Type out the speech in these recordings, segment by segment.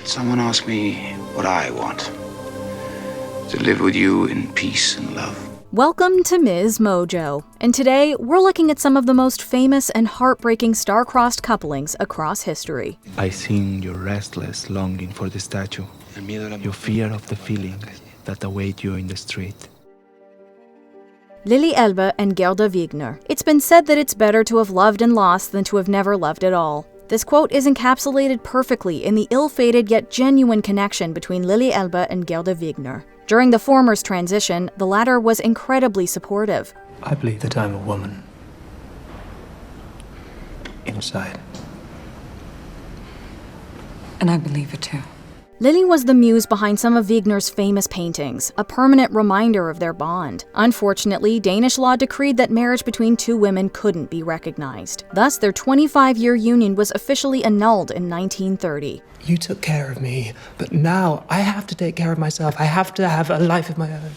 Someone asked me what I want. To live with you in peace and love. Welcome to MsMojo, and today we're looking at some of the most famous and heartbreaking star-crossed couplings across history. I sing your restless longing for the statue, your fear of the feelings that await you in the street. Lili Elbe and Gerda Wegener. It's been said that it's better to have loved and lost than to have never loved at all. This quote is encapsulated perfectly in the ill-fated yet genuine connection between Lili Elbe and Gerda Wegener. During the former's transition, the latter was incredibly supportive. I believe that I'm a woman. Inside. And I believe it too. Lili was the muse behind some of Wegener's famous paintings, a permanent reminder of their bond. Unfortunately, Danish law decreed that marriage between two women couldn't be recognized. Thus, their 25-year union was officially annulled in 1930. You took care of me, but now I have to take care of myself. I have to have a life of my own.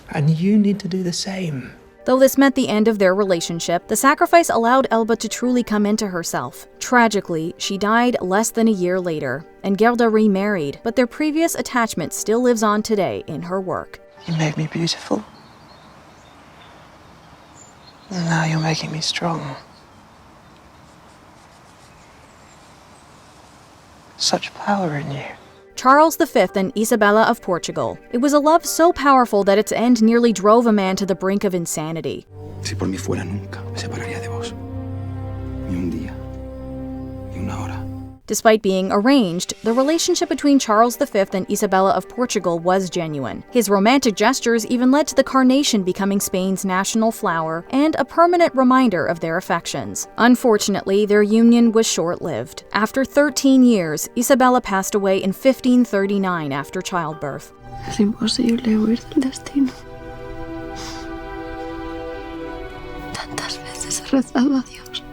And you need to do the same. Though this meant the end of their relationship, the sacrifice allowed Elba to truly come into herself. Tragically, she died less than a year later, and Gerda remarried, but their previous attachment still lives on today in her work. You made me beautiful. And now you're making me strong. Such power in you. Charles V and Isabella of Portugal. It was a love so powerful that its end nearly drove a man to the brink of insanity. Si por mí fuera, nunca me separaría de vos. Ni un día, ni una hora. Despite being arranged, the relationship between Charles V and Isabella of Portugal was genuine. His romantic gestures even led to the carnation becoming Spain's national flower and a permanent reminder of their affections. Unfortunately, their union was short-lived. After 13 years, Isabella passed away in 1539 after childbirth. Es imposible huir del destino. Tantas veces he rezado a Dios.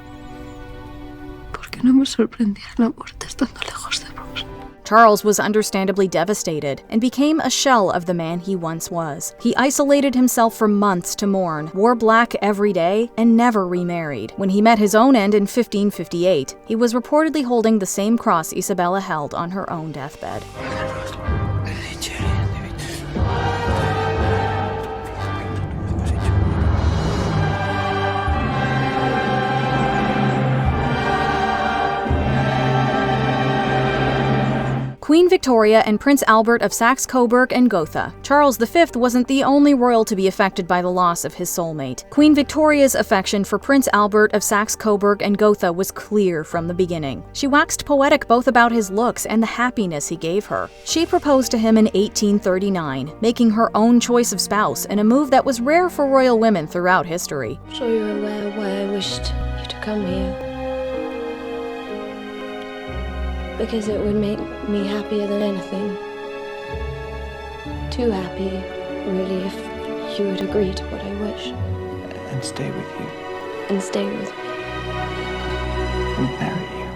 No me sorprendiera la muerte estando lejos de vos. Charles was understandably devastated and became a shell of the man he once was. He isolated himself for months to mourn, wore black every day, and never remarried. When he met his own end in 1558, he was reportedly holding the same cross Isabella held on her own deathbed. Queen Victoria and Prince Albert of Saxe-Coburg and Gotha. Charles V wasn't the only royal to be affected by the loss of his soulmate. Queen Victoria's affection for Prince Albert of Saxe-Coburg and Gotha was clear from the beginning. She waxed poetic both about his looks and the happiness he gave her. She proposed to him in 1839, making her own choice of spouse in a move that was rare for royal women throughout history. I'm sure you're aware why I wished you to come here. Because it would make me happier than anything. Too happy, really, if you would agree to what I wish. And stay with you. And stay with me. And marry you.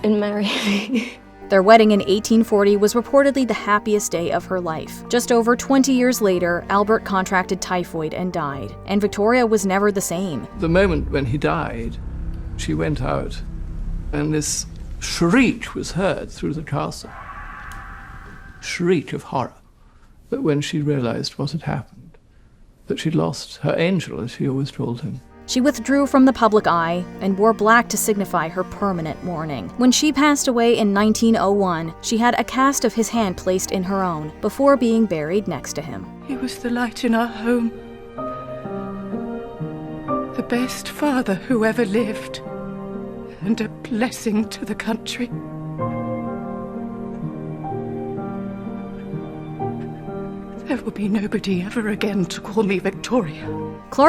And marry me. Their wedding in 1840 was reportedly the happiest day of her life. Just over 20 years later, Albert contracted typhoid and died, and Victoria was never the same. The moment when he died, she went out, and this shriek was heard through the castle. Shriek of horror. But when she realized what had happened, that she'd lost her angel, as she always told him. She withdrew from the public eye and wore black to signify her permanent mourning. When she passed away in 1901, she had a cast of his hand placed in her own, before being buried next to him. He was the light in our home. The best father who ever lived. And a blessing to the country. There will be nobody ever again to call me Victoria.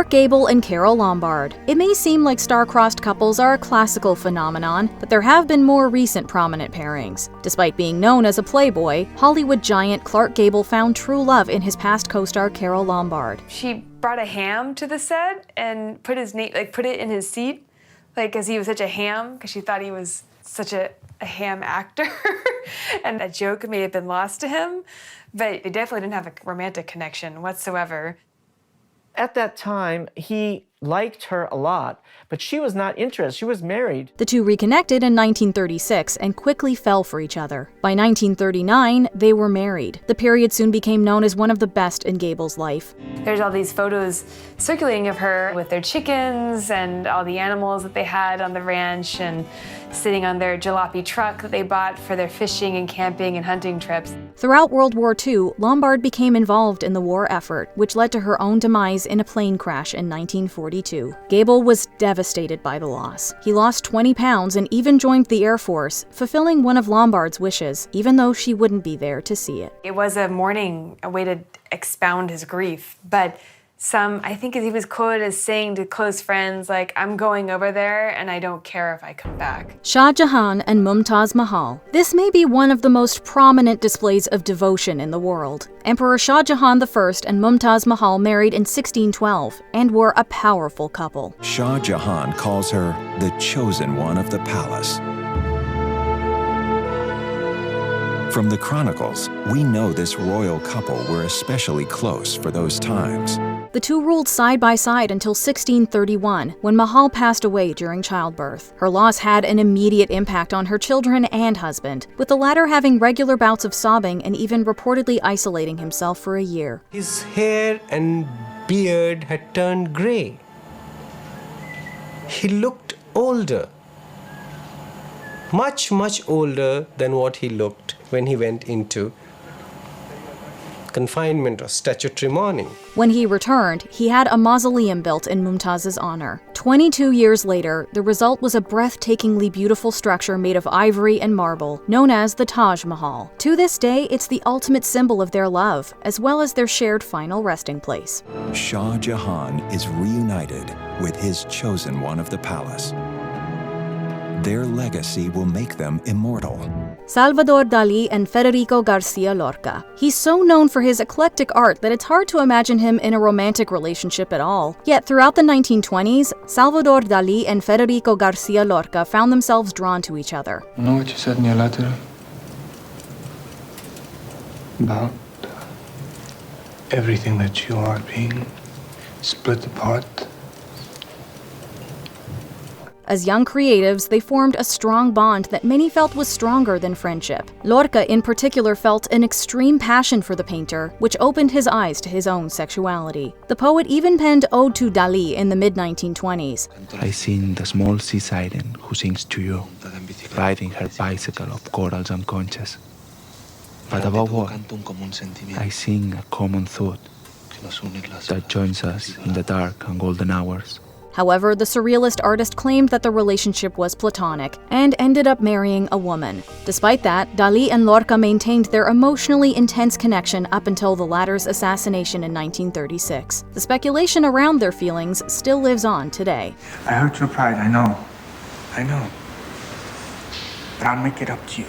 Gable and Carole Lombard. It may seem like star-crossed couples are a classical phenomenon, but there have been more recent prominent pairings. Despite being known as a playboy, Hollywood giant Clark Gable found true love in his past co-star Carole Lombard. She brought a ham to the set and put his name, put it in his seat. Because he was such a ham, because she thought he was such a ham actor. And a joke may have been lost to him, but they definitely didn't have a romantic connection whatsoever. At that time, he liked her a lot, but she was not interested. She was married. The two reconnected in 1936 and quickly fell for each other. By 1939, they were married. The period soon became known as one of the best in Gable's life. There's all these photos circulating of her with their chickens and all the animals that they had on the ranch and sitting on their jalopy truck that they bought for their fishing and camping and hunting trips. Throughout World War II, Lombard became involved in the war effort, which led to her own demise in a plane crash in 1942. Gable was devastated by the loss. He lost 20 pounds and even joined the Air Force, fulfilling one of Lombard's wishes, even though she wouldn't be there to see it. It was a mourning, a way to expound his grief, but I think he was quoted as saying to close friends, like, I'm going over there and I don't care if I come back. Shah Jahan and Mumtaz Mahal. This may be one of the most prominent displays of devotion in the world. Emperor Shah Jahan I and Mumtaz Mahal married in 1612 and were a powerful couple. Shah Jahan calls her the chosen one of the palace. From the chronicles, we know this royal couple were especially close for those times. The two ruled side by side until 1631, when Mahal passed away during childbirth. Her loss had an immediate impact on her children and husband, with the latter having regular bouts of sobbing and even reportedly isolating himself for a year. His hair and beard had turned gray. He looked older. Much, much older than what he looked when he went into confinement or statutory mourning. When he returned, he had a mausoleum built in Mumtaz's honor. 22 years later, the result was a breathtakingly beautiful structure made of ivory and marble, known as the Taj Mahal. To this day, it's the ultimate symbol of their love, as well as their shared final resting place. Shah Jahan is reunited with his chosen one of the palace. Their legacy will make them immortal. Salvador Dali and Federico Garcia Lorca. He's so known for his eclectic art that it's hard to imagine him in a romantic relationship at all. Yet throughout the 1920s, Salvador Dali and Federico Garcia Lorca found themselves drawn to each other. You know what you said in your letter? About everything that you are being split apart. As young creatives, they formed a strong bond that many felt was stronger than friendship. Lorca in particular felt an extreme passion for the painter, which opened his eyes to his own sexuality. The poet even penned Ode to Dali in the mid-1920s. I sing the small sea siren who sings to you, riding her bicycle of corals and conches. But above all, I sing a common thought that joins us in the dark and golden hours. However, the surrealist artist claimed that the relationship was platonic and ended up marrying a woman. Despite that, Dali and Lorca maintained their emotionally intense connection up until the latter's assassination in 1936. The speculation around their feelings still lives on today. I hurt your pride, I know. But I'll make it up to you.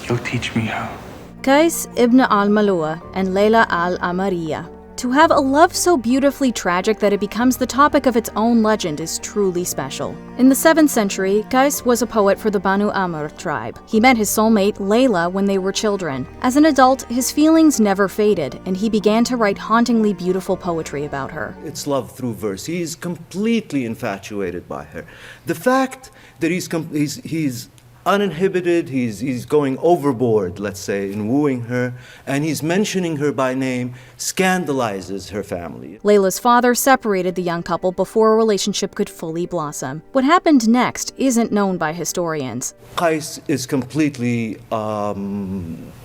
You'll teach me how. Qays ibn al-Malua and Leila al-Amariya. To have a love so beautifully tragic that it becomes the topic of its own legend is truly special. In the 7th century, Qays was a poet for the Banu Amr tribe. He met his soulmate, Leila, when they were children. As an adult, his feelings never faded, and he began to write hauntingly beautiful poetry about her. It's love through verse. He's completely infatuated by her. The fact that he's uninhibited, he's going overboard, let's say, in wooing her, and he's mentioning her by name, scandalizes her family. Leila's father separated the young couple before a relationship could fully blossom. What happened next isn't known by historians. Qays is completely,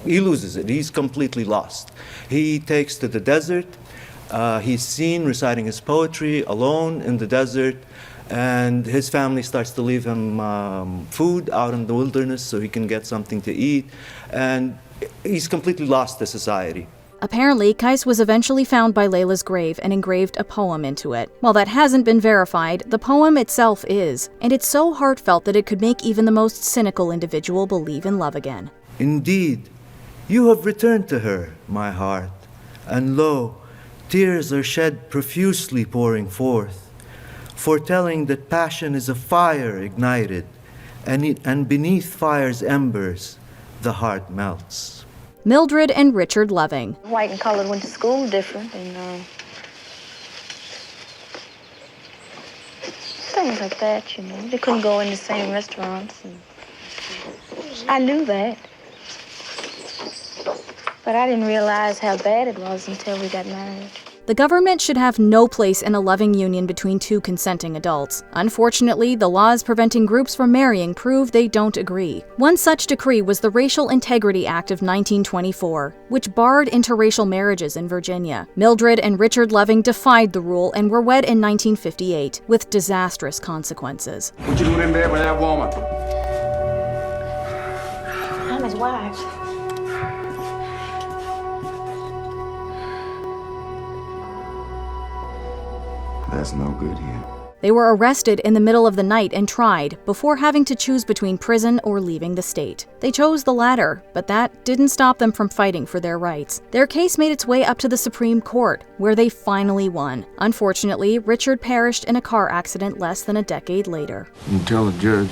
he loses it. He's completely lost. He takes to the desert. He's seen reciting his poetry alone in the desert. And his family starts to leave him food out in the wilderness so he can get something to eat. And he's completely lost to society. Apparently, Qays was eventually found by Leila's grave and engraved a poem into it. While that hasn't been verified, the poem itself is. And it's so heartfelt that it could make even the most cynical individual believe in love again. Indeed, you have returned to her, my heart. And lo, tears are shed profusely pouring forth, foretelling that passion is a fire ignited, and beneath fire's embers, the heart melts. Mildred and Richard Loving. White and colored went to school different, and things like that, you know. They couldn't go in the same restaurants. And I knew that. But I didn't realize how bad it was until we got married. The government should have no place in a loving union between two consenting adults. Unfortunately, the laws preventing groups from marrying prove they don't agree. One such decree was the Racial Integrity Act of 1924, which barred interracial marriages in Virginia. Mildred and Richard Loving defied the rule and were wed in 1958, with disastrous consequences. What you doing in bed with that woman? I'm his wife. That's no good here. They were arrested in the middle of the night and tried, before having to choose between prison or leaving the state. They chose the latter, but that didn't stop them from fighting for their rights. Their case made its way up to the Supreme Court, where they finally won. Unfortunately, Richard perished in a car accident less than a decade later. You tell the judge.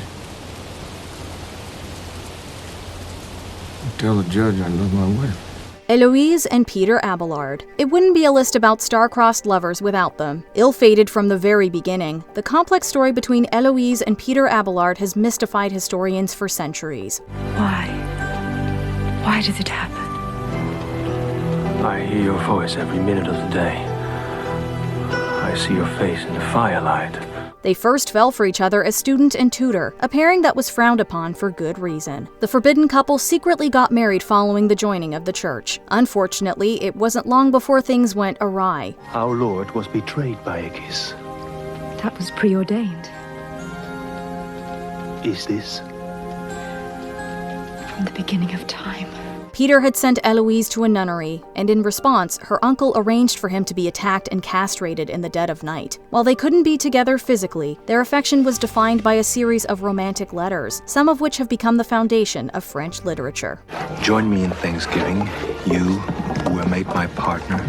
Tell the judge I love my wife. Héloïse and Peter Abelard. It wouldn't be a list about star-crossed lovers without them. Ill-fated from the very beginning, the complex story between Héloïse and Peter Abelard has mystified historians for centuries. Why? Why did it happen? I hear your voice every minute of the day. I see your face in the firelight. They first fell for each other as student and tutor, a pairing that was frowned upon for good reason. The forbidden couple secretly got married following the joining of the church. Unfortunately, it wasn't long before things went awry. Our Lord was betrayed by a kiss. That was preordained. Is this? From the beginning of time. Peter had sent Héloïse to a nunnery, and in response, her uncle arranged for him to be attacked and castrated in the dead of night. While they couldn't be together physically, their affection was defined by a series of romantic letters, some of which have become the foundation of French literature. Join me in thanksgiving, you who were made my partner,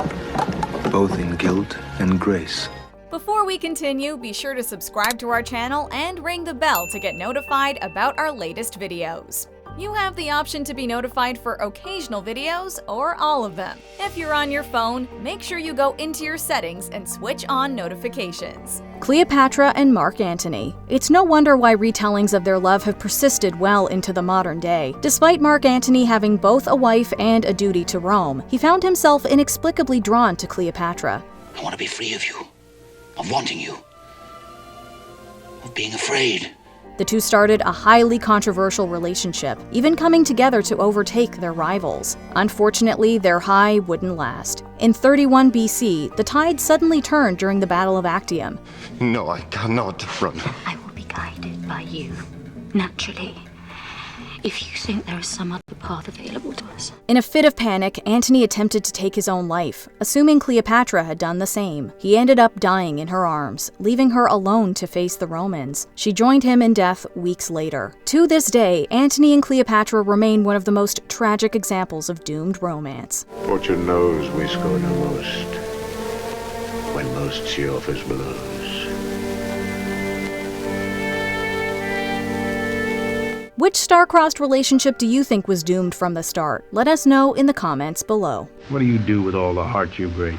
both in guilt and grace. Before we continue, be sure to subscribe to our channel and ring the bell to get notified about our latest videos. You have the option to be notified for occasional videos or all of them. If you're on your phone, make sure you go into your settings and switch on notifications. Cleopatra and Mark Antony. It's no wonder why retellings of their love have persisted well into the modern day. Despite Mark Antony having both a wife and a duty to Rome, he found himself inexplicably drawn to Cleopatra. I want to be free of you, of wanting you, of being afraid. The two started a highly controversial relationship, even coming together to overtake their rivals. Unfortunately, their high wouldn't last. In 31 BC, the tide suddenly turned during the Battle of Actium. No, I cannot run. I will be guided by you, naturally. If you think there is some other path available to us. In a fit of panic, Antony attempted to take his own life, assuming Cleopatra had done the same. He ended up dying in her arms, leaving her alone to face the Romans. She joined him in death weeks later. To this day, Antony and Cleopatra remain one of the most tragic examples of doomed romance. Fortune knows we score the most when most she offers blows. Which star-crossed relationship do you think was doomed from the start? Let us know in the comments below. What do you do with all the heart you break?